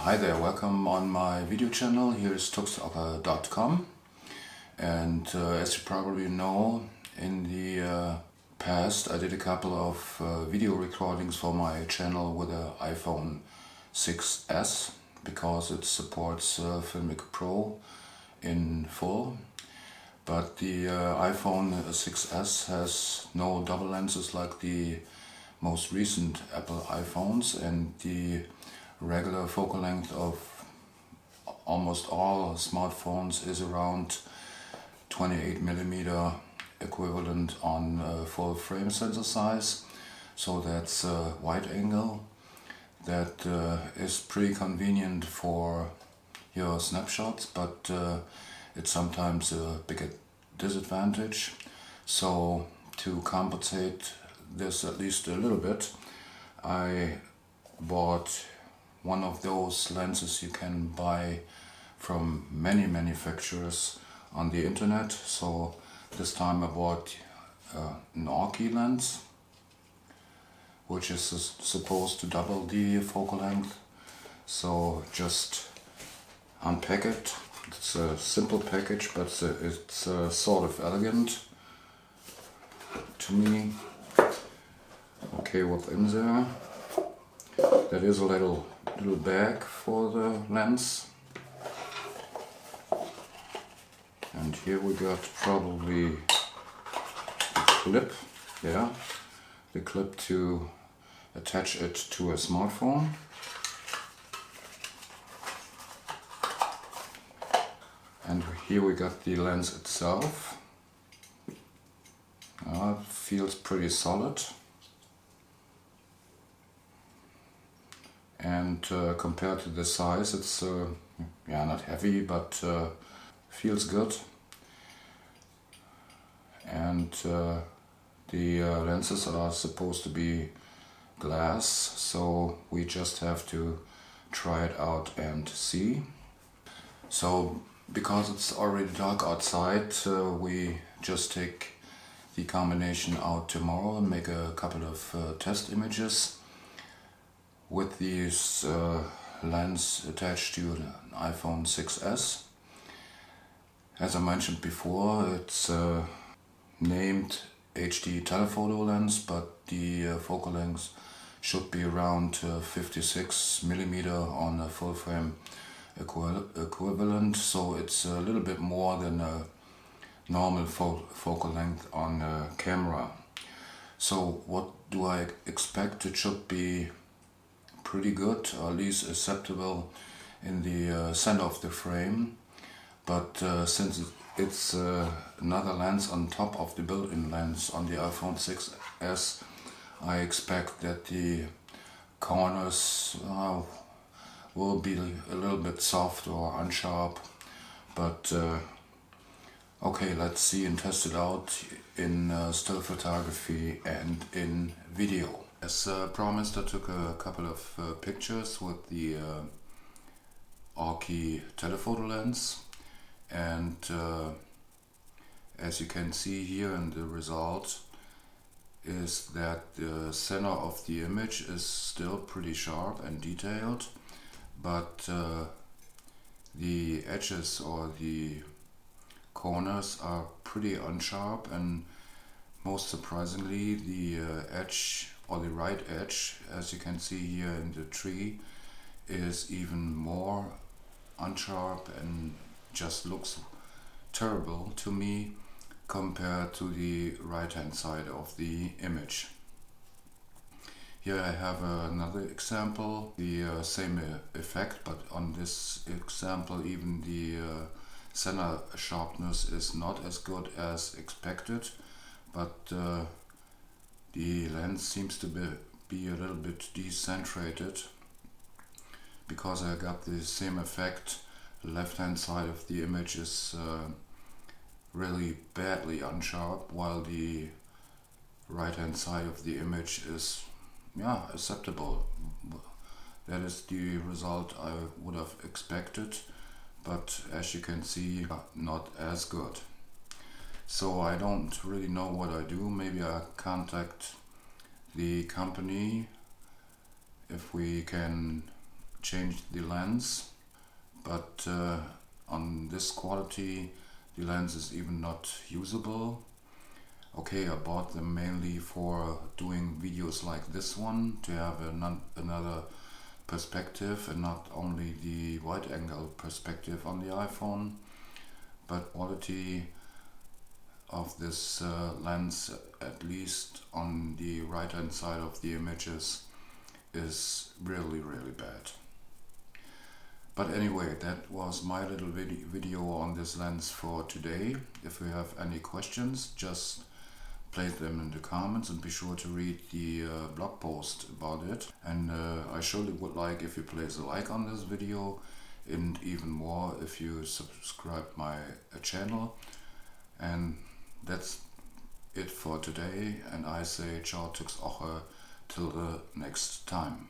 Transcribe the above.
Hi there, welcome on my video channel. Here is tuxocker.com, and as you probably know, in the past I did a couple of video recordings for my channel with an iPhone 6s because it supports Filmic Pro in full. But the iPhone 6s has no double lenses like the most recent Apple iPhones, and the regular focal length of almost all smartphones is around 28mm equivalent on full frame sensor size. So that's a wide angle that is pretty convenient for your snapshots, but it's sometimes a big disadvantage. So to compensate this at least a little bit, I bought one of those lenses you can buy from many manufacturers on the internet. So this time I bought an Aukey lens, which is supposed to double the focal length. So just unpack it. It's a simple package, but it's sort of elegant to me. Okay, what's in there? There is a little bag for the lens, and here we got probably the clip. Yeah, the clip to attach it to a smartphone. And here we got the lens itself. It feels pretty solid. And compared to the size, it's not heavy, but feels good. And the lenses are supposed to be glass, so we just have to try it out and see. So because it's already dark outside, we just take the combination out tomorrow and make a couple of test images with this lens attached to an iPhone 6s. As I mentioned before, it's named HD telephoto lens, but the focal length should be around 56mm on a full frame equivalent, so it's a little bit more than a normal focal length on a camera. So what do I expect? It should be pretty good, or at least acceptable in the center of the frame. But since it's another lens on top of the built-in lens on the iPhone 6s, I expect that the corners will be a little bit soft or unsharp. But okay, let's see and test it out in still photography and in video. As promised, I took a couple of pictures with the Aukey telephoto lens, and as you can see here in the result is that the center of the image is still pretty sharp and detailed, but the edges or the corners are pretty unsharp, and most surprisingly the edge, or the right edge, as you can see here in the tree, is even more unsharp and just looks terrible to me compared to the right hand side of the image. Here I have another example, the same effect, but on this example even the center sharpness is not as good as expected, but the lens seems to be a little bit decentrated, because I got the same effect. The left hand side of the image is really badly unsharp, while the right hand side of the image is acceptable. That is the result I would have expected, but as you can see, not as good. So I don't really know what I do. Maybe I contact the company if we can changed the lens, but on this quality the lens is even not usable. Okay, I bought them mainly for doing videos like this one, to have another perspective and not only the wide angle perspective on the iPhone, but quality of this lens, at least on the right hand side of the images, is really bad. But anyway, that was my little video on this lens for today. If you have any questions, just place them in the comments and be sure to read the blog post about it. And I surely would like if you place a like on this video, and even more if you subscribe my channel. And that's it for today, and I say ciao tux Oche till the next time.